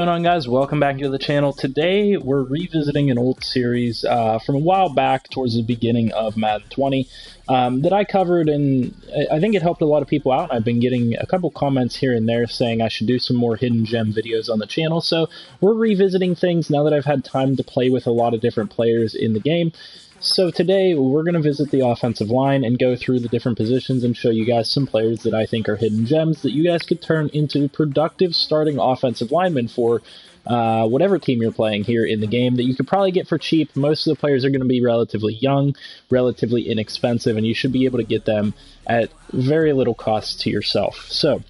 What's going on, guys? Welcome back to the channel. Today we're revisiting an old series from a while back towards the beginning of Madden 20 that I covered, and I think it helped a lot of people out. I've been getting a couple comments here and there saying I should do some more hidden gem videos on the channel, so we're revisiting things now that I've had time to play with a lot of different players in the game. So today we're going to visit the offensive line and go through the different positions and show you guys some players that I think are hidden gems that you guys could turn into productive starting offensive linemen for whatever team you're playing here in the game that you could probably get for cheap. Most of the players are going to be relatively young, relatively inexpensive, and you should be able to get them at very little cost to yourself. So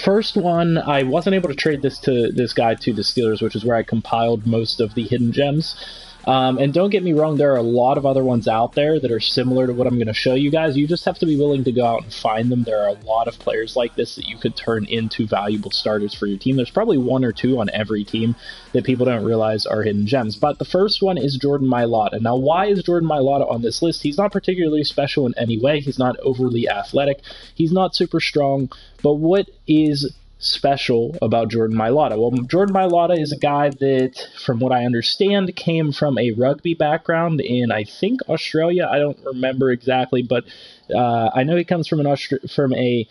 first one, I wasn't able to trade this guy to the Steelers, which is where I compiled most of the hidden gems. And don't get me wrong, there are a lot of other ones out there that are similar to what I'm going to show you guys. You just have to be willing to go out and find them. There are a lot of players like this that you could turn into valuable starters for your team. There's probably one or two on every team that people don't realize are hidden gems. But the first one is Jordan Mailata. Now, why is Jordan Mailata on this list? He's not particularly special in any way. He's not overly athletic. He's not super strong. But what is special about Jordan Mailata? Well, Jordan Mailata is a guy that, from what I understand, came from a rugby background in, I think, Australia. I don't remember exactly, but I know he comes from a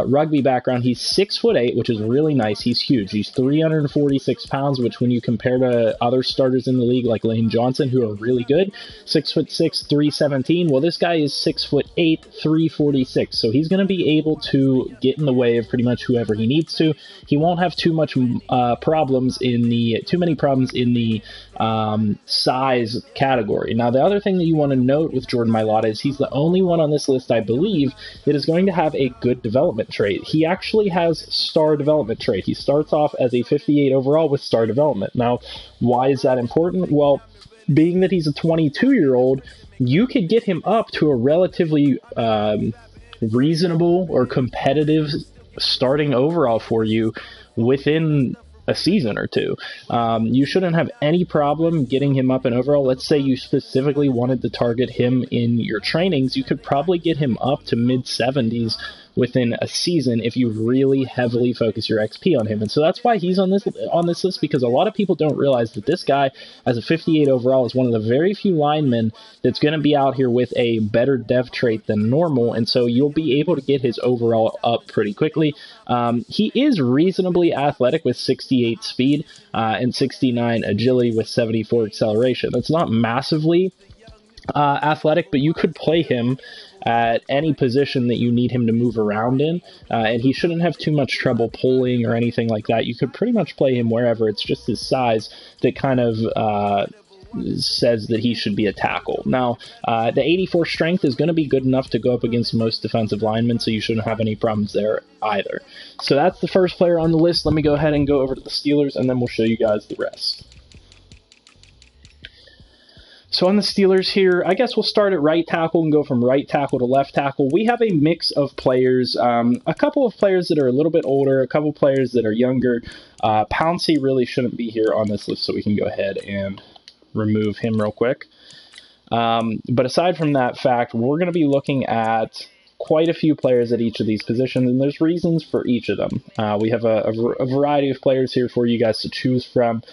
rugby background. He's 6'8", which is really nice. He's huge. He's 346 pounds, which when you compare to other starters in the league like Lane Johnson, who are really good, 6'6", 317. Well, this guy is 6'8", 346. So he's going to be able to get in the way of pretty much whoever he needs to. He won't have too many problems in the size category. Now, the other thing that you want to note with Jordan Mailata is he's the only one on this list, I believe, that is going to have a good development trait. He actually has star development trait. He starts off as a 58 overall with star development. Now, why is that important? Well, being that he's a 22-year-old, you could get him up to a relatively reasonable or competitive starting overall for you within a season or two. You shouldn't have any problem getting him up and overall. Let's say you specifically wanted to target him in your trainings, you could probably get him up to mid-70s within a season if you really heavily focus your XP on him. And so that's why he's on this list, because a lot of people don't realize that this guy, as a 58 overall, is one of the very few linemen that's going to be out here with a better dev trait than normal, and so you'll be able to get his overall up pretty quickly. He is reasonably athletic with 68 speed and 69 agility with 74 acceleration. That's not massively athletic, but you could play him at any position that you need him to move around in, and he shouldn't have too much trouble pulling or anything like that. You could pretty much play him wherever. It's just his size that kind of says that he should be a tackle. Now, the 84 strength is going to be good enough to go up against most defensive linemen, so you shouldn't have any problems there either. So that's the first player on the list. Let me go ahead and go over to the Steelers, and then we'll show you guys the rest. So on the Steelers here, I guess we'll start at right tackle and go from right tackle to left tackle. We have a mix of players, a couple of players that are a little bit older, a couple of players that are younger. Pouncey really shouldn't be here on this list, so we can go ahead and remove him real quick. But aside from that fact, we're going to be looking at quite a few players at each of these positions, and there's reasons for each of them. We have a variety of players here for you guys to choose from.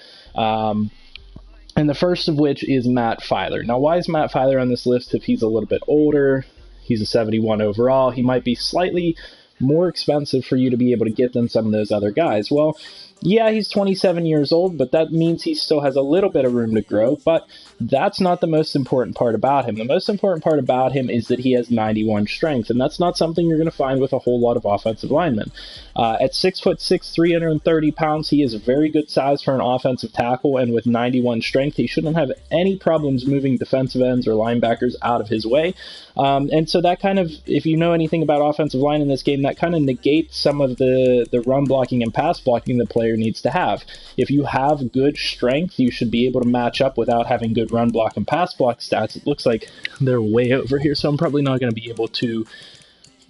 And the first of which is Matt Filer. Now, why is Matt Filer on this list if he's a little bit older? He's a 71 overall. He might be slightly more expensive for you to be able to get than some of those other guys. Well, yeah, he's 27 years old, but that means he still has a little bit of room to grow, but that's not the most important part about him. The most important part about him is that he has 91 strength, and that's not something you're going to find with a whole lot of offensive linemen. At 6'6", 330 pounds, he is a very good size for an offensive tackle, and with 91 strength, he shouldn't have any problems moving defensive ends or linebackers out of his way. And so that kind of, if you know anything about offensive line in this game, that kind of negates some of the run blocking and pass blocking the player needs to have. If you have good strength, you should be able to match up without having good run block and pass block stats. It looks like they're way over here, so I'm probably not going to be able to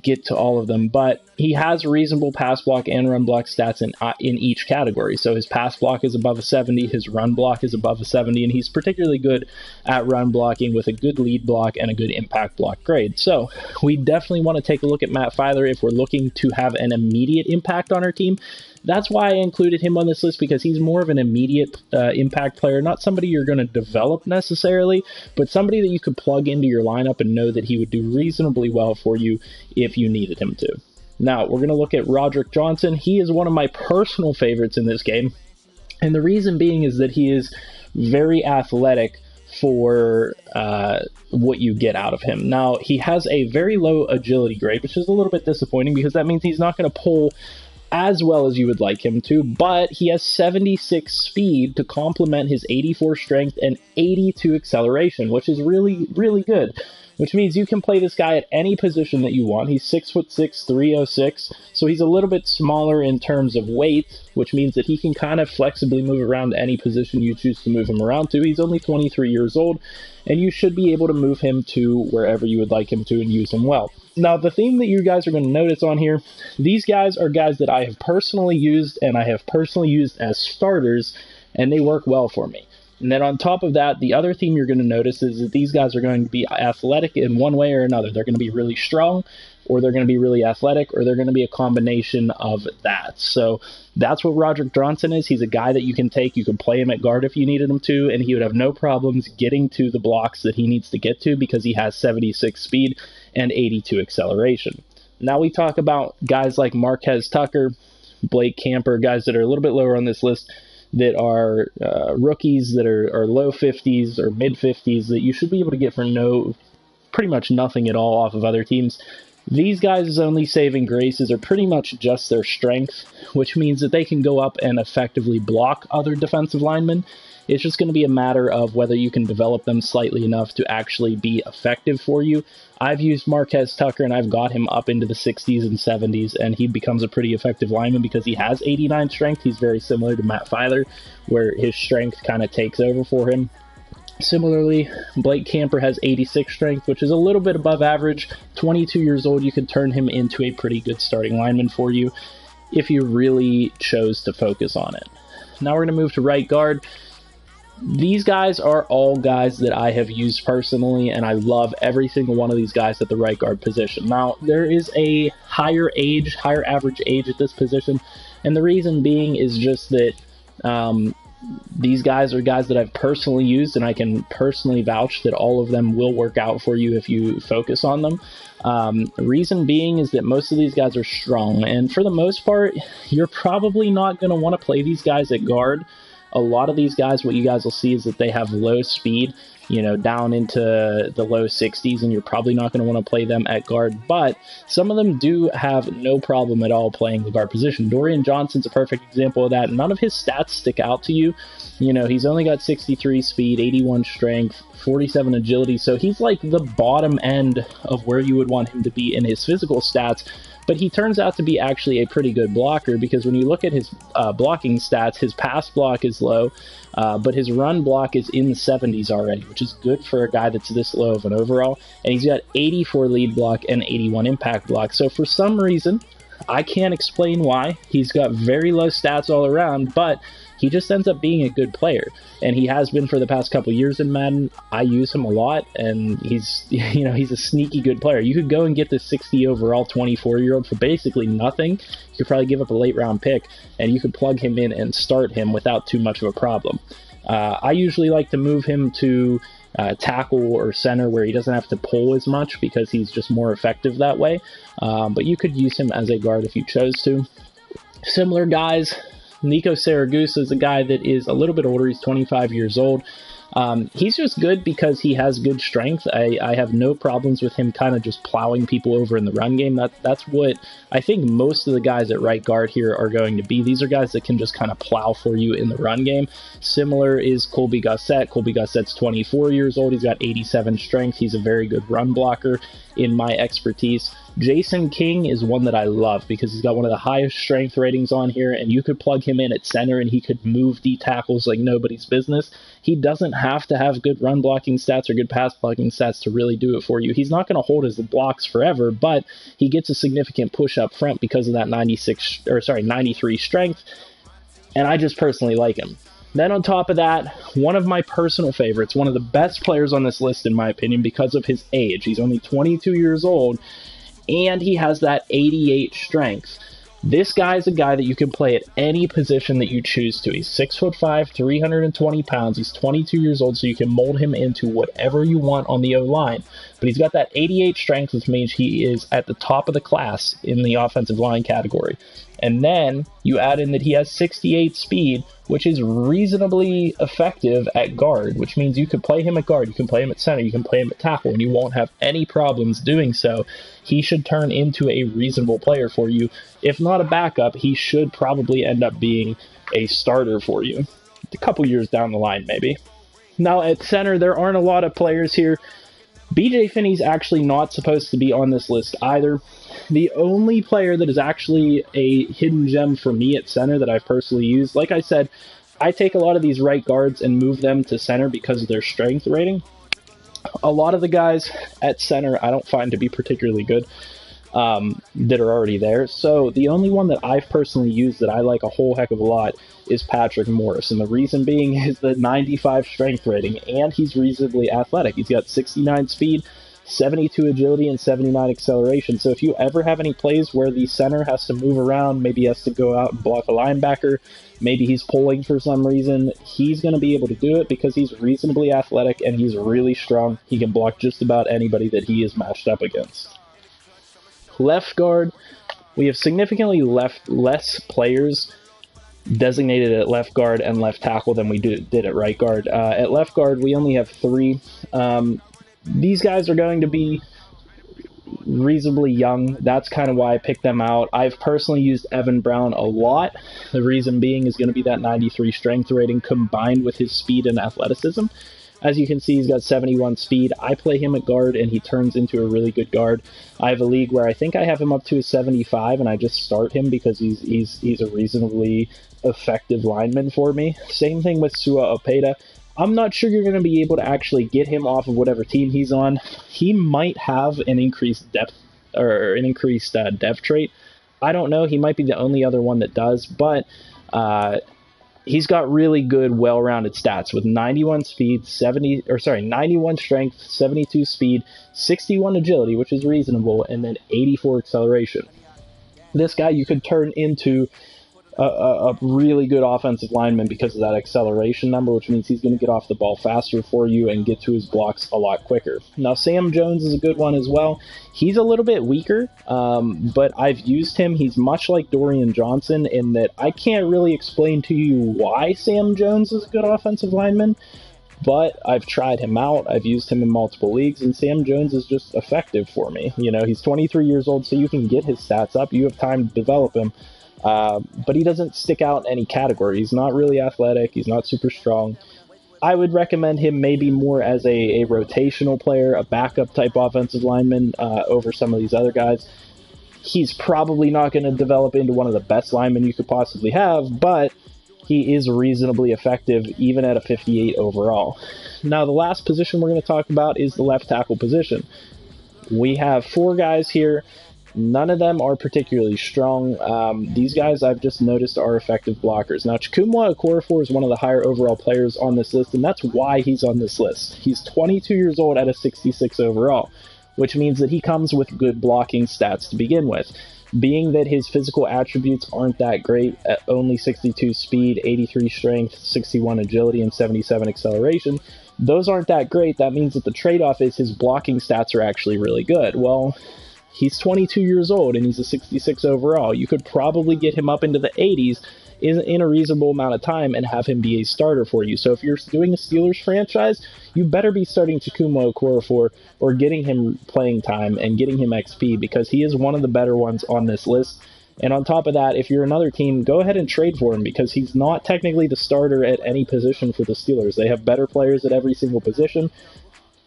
get to all of them, but he has reasonable pass block and run block stats in each category. So his pass block is above a 70, his run block is above a 70, and he's particularly good at run blocking with a good lead block and a good impact block grade. So we definitely want to take a look at Matt Filer if we're looking to have an immediate impact on our team. That's why I included him on this list, because he's more of an immediate impact player, not somebody you're going to develop necessarily, but somebody that you could plug into your lineup and know that he would do reasonably well for you if you needed him to. Now, we're going to look at Roderick Johnson. He is one of my personal favorites in this game, and the reason being is that he is very athletic for what you get out of him. Now, he has a very low agility grade, which is a little bit disappointing because that means he's not going to pull as well as you would like him to, but he has 76 speed to complement his 84 strength and 82 acceleration, which is really, really good. Which means you can play this guy at any position that you want. He's 6'6", 306, so he's a little bit smaller in terms of weight, which means that he can kind of flexibly move around to any position you choose to move him around to. He's only 23 years old, and you should be able to move him to wherever you would like him to and use him well. Now, the theme that you guys are going to notice on here, these guys are guys that I have personally used, and I have personally used as starters, and they work well for me. And then on top of that, the other theme you're going to notice is that these guys are going to be athletic in one way or another. They're going to be really strong, or they're going to be really athletic, or they're going to be a combination of that. So that's what Roderick Johnson is. He's a guy that you can take. You can play him at guard if you needed him to, and he would have no problems getting to the blocks that he needs to get to because he has 76 speed and 82 acceleration. Now we talk about guys like Marquez Tucker, Blake Camper, guys that are a little bit lower on this list, that are rookies that are low 50s or mid 50s that you should be able to get for pretty much nothing at all off of other teams. These guys' only saving graces are pretty much just their strength, which means that they can go up and effectively block other defensive linemen. It's just going to be a matter of whether you can develop them slightly enough to actually be effective for you. I've used Marquez Tucker, and I've got him up into the 60s and 70s, and he becomes a pretty effective lineman because he has 89 strength. He's very similar to Matt Filer, where his strength kind of takes over for him. Similarly, Blake Camper has 86 strength, which is a little bit above average. 22 years old, you could turn him into a pretty good starting lineman for you if you really chose to focus on it. Now we're going to move to right guard. These guys are all guys that I have used personally, and I love every single one of these guys at the right guard position. Now, there is a higher average age at this position, and the reason being is just that these guys are guys that I've personally used, and I can personally vouch that all of them will work out for you if you focus on them. Reason being is that most of these guys are strong, and for the most part, you're probably not going to want to play these guys at guard. A lot of these guys, what you guys will see is that they have low speed, down into the low 60s, and you're probably not going to want to play them at guard, but some of them do have no problem at all playing the guard position. Dorian Johnson's a perfect example of that. None of his stats stick out to you. He's only got 63 speed, 81 strength, 47 agility, so he's like the bottom end of where you would want him to be in his physical stats. But he turns out to be actually a pretty good blocker, because when you look at his blocking stats, his pass block is low, but his run block is in the 70s already, which is good for a guy that's this low of an overall. And he's got 84 lead block and 81 impact block. So for some reason, I can't explain why, he's got very low stats all around, but he just ends up being a good player, and he has been for the past couple years in Madden. I use him a lot, and he's a sneaky good player. You could go and get this 60 overall 24-year-old for basically nothing. You could probably give up a late round pick, and you could plug him in and start him without too much of a problem. I usually like to move him to tackle or center, where he doesn't have to pull as much because he's just more effective that way. But you could use him as a guard if you chose to. Similar guys. Nico Saragusa is a guy that is a little bit older. He's 25 years old. He's just good because he has good strength. I have no problems with him kind of just plowing people over in the run game. That's what I think most of the guys at right guard here are going to be. These are guys that can just kind of plow for you in the run game. Similar is Colby Gossett. Colby Gossett's 24 years old. He's got 87 strength. He's a very good run blocker in my expertise. Jason King is one that I love because he's got one of the highest strength ratings on here, and you could plug him in at center and he could move D tackles like nobody's business. He doesn't have to have good run blocking stats or good pass blocking stats to really do it for you. He's not going to hold his blocks forever, but he gets a significant push up front because of that 93 strength, and I just personally like him. Then on top of that, one of my personal favorites, one of the best players on this list in my opinion because of his age. He's only 22 years old, and he has that 88 strength. This guy's a guy that you can play at any position that you choose to. He's 6'5", 320 pounds. He's 22 years old, so you can mold him into whatever you want on the O-line. But he's got that 88 strength, which means he is at the top of the class in the offensive line category. And then you add in that he has 68 speed, which is reasonably effective at guard, which means you can play him at guard, you can play him at center, you can play him at tackle, and you won't have any problems doing so. He should turn into a reasonable player for you. If not a backup, he should probably end up being a starter for you. A couple years down the line, maybe. Now, at center, there aren't a lot of players here. BJ Finney's actually not supposed to be on this list either. The only player that is actually a hidden gem for me at center that I've personally used, like I said, I take a lot of these right guards and move them to center because of their strength rating. A lot of the guys at center I don't find to be particularly good that are already there. So the only one that I've personally used that I like a whole heck of a lot is Patrick Morris. And the reason being is the 95 strength rating, and he's reasonably athletic. He's got 69 speed, 72 agility, and 79 acceleration. So if you ever have any plays where the center has to move around, maybe he has to go out and block a linebacker, maybe he's pulling for some reason, he's going to be able to do it because he's reasonably athletic and he's really strong. He can block just about anybody that he is matched up against. Left guard, we have significantly less players designated at left guard and left tackle than we did at right guard. At left guard, we only have 3. These guys are going to be reasonably young. That's kind of why I picked them out. I've personally used Evan Brown a lot. The reason being is going to be that 93 strength rating combined with his speed and athleticism. As you can see, he's got 71 speed. I play him at guard, and he turns into a really good guard. I have a league where I think I have him up to a 75, and I just start him because he's a reasonably effective lineman for me. Same thing with Sua Opeta. I'm not sure you're going to be able to actually get him off of whatever team he's on. He might have an increased depth or an increased depth trait. I don't know. He might be the only other one that does, but he's got really good, well-rounded stats with 91 speed, 91 strength, 72 speed, 61 agility, which is reasonable, and then 84 acceleration. This guy you could turn into a really good offensive lineman because of that acceleration number, which means he's going to get off the ball faster for you and get to his blocks a lot quicker. Now, Sam Jones is a good one as well. He's a little bit weaker, but I've used him. He's much like Dorian Johnson in that I can't really explain to you why Sam Jones is a good offensive lineman, but I've tried him out. I've used him in multiple leagues, and Sam Jones is just effective for me. You know, he's 23 years old, so you can get his stats up. You have time to develop him. But he doesn't stick out in any category. He's not really athletic. He's not super strong. I would recommend him maybe more as a rotational player, a backup type offensive lineman over some of these other guys. He's probably not going to develop into one of the best linemen you could possibly have, but he is reasonably effective even at a 58 overall. Now, the last position we're going to talk about is the left tackle position. We have 4 guys here. None of them are particularly strong. These guys I've just noticed are effective blockers. Now, Chukwuma Okorafor is one of the higher overall players on this list, and that's why he's on this list. He's 22 years old at a 66 overall, which means that he comes with good blocking stats to begin with. Being that his physical attributes aren't that great, at only 62 speed, 83 strength, 61 agility, and 77 acceleration, those aren't that great. That means that the trade-off is his blocking stats are actually really good. Well, he's 22 years old, and he's a 66 overall. You could probably get him up into the 80s in a reasonable amount of time and have him be a starter for you. So if you're doing a Steelers franchise, you better be starting Chukwuma Okorafor or getting him playing time and getting him XP because he is one of the better ones on this list. And on top of that, if you're another team, go ahead and trade for him because he's not technically the starter at any position for the Steelers. They have better players at every single position,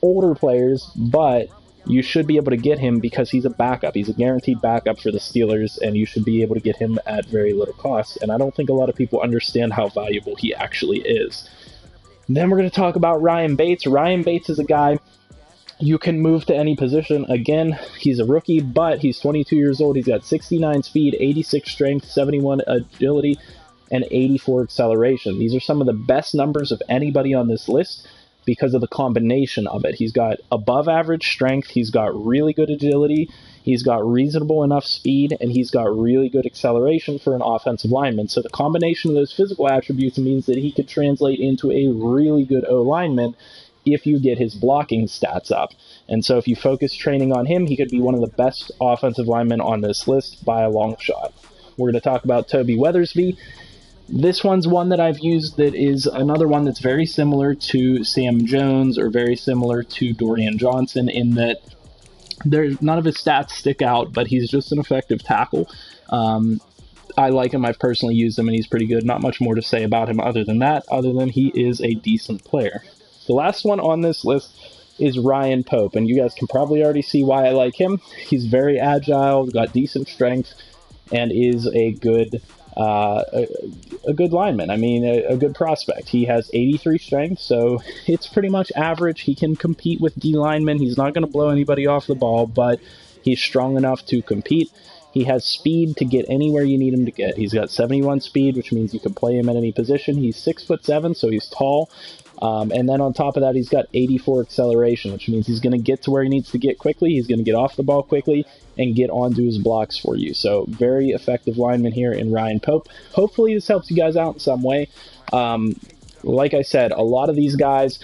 older players, but you should be able to get him because he's a backup. He's a guaranteed backup for the Steelers, and you should be able to get him at very little cost. And I don't think a lot of people understand how valuable he actually is. Then we're going to talk about Ryan Bates. Ryan Bates is a guy you can move to any position. Again, he's a rookie, but he's 22 years old. He's got 69 speed, 86 strength, 71 agility, and 84 acceleration. These are some of the best numbers of anybody on this list. because of the combination of it. He's got above average strength, he's got really good agility, he's got reasonable enough speed, and he's got really good acceleration for an offensive lineman. So the combination of those physical attributes means that he could translate into a really good O-lineman if you get his blocking stats up. And so if you focus training on him, he could be one of the best offensive linemen on this list by a long shot. We're going to talk about Toby Weathersby. This one's one that I've used that is another one that's very similar to Sam Jones or very similar to Dorian Johnson in that none of his stats stick out, but he's just an effective tackle. I like him. I've personally used him, and he's pretty good. Not much more to say about him other than that, other than he is a decent player. The last one on this list is Ryan Pope, and you guys can probably already see why I like him. He's very agile, got decent strength, and is a good lineman. I mean, a good prospect. He has 83 strength, so it's pretty much average. He can compete with D linemen. He's not going to blow anybody off the ball, but he's strong enough to compete. He has speed to get anywhere you need him to get. He's got 71 speed, which means you can play him at any position. He's 6'7", so he's tall. And then on top of that, he's got 84 acceleration, which means he's going to get to where he needs to get quickly. He's going to get off the ball quickly and get onto his blocks for you. So very effective lineman here in Ryan Pope. Hopefully this helps you guys out in some way. Like I said, a lot of these guys,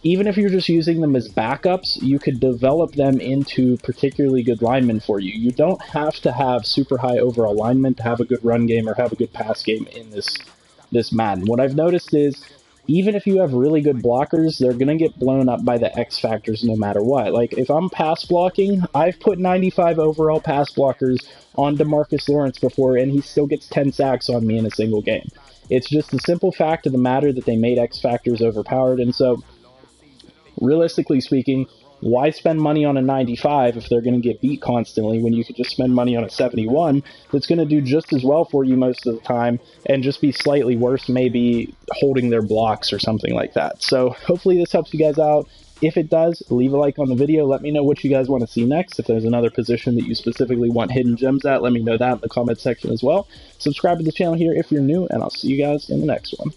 even if you're just using them as backups, you could develop them into particularly good linemen for you. You don't have to have super high overall linemen to have a good run game or have a good pass game in this Madden. What I've noticed is, even if you have really good blockers, they're going to get blown up by the X factors no matter what. Like, if I'm pass blocking, I've put 95 overall pass blockers on DeMarcus Lawrence before, and he still gets 10 sacks on me in a single game. It's just the simple fact of the matter that they made X factors overpowered, and so, realistically speaking, why spend money on a 95 if they're going to get beat constantly when you could just spend money on a 71 that's going to do just as well for you most of the time and just be slightly worse, maybe holding their blocks or something like that. So hopefully this helps you guys out. If it does, leave a like on the video. Let me know what you guys want to see next. If there's another position that you specifically want hidden gems at, let me know that in the comment section as well. Subscribe to the channel here if you're new, and I'll see you guys in the next one.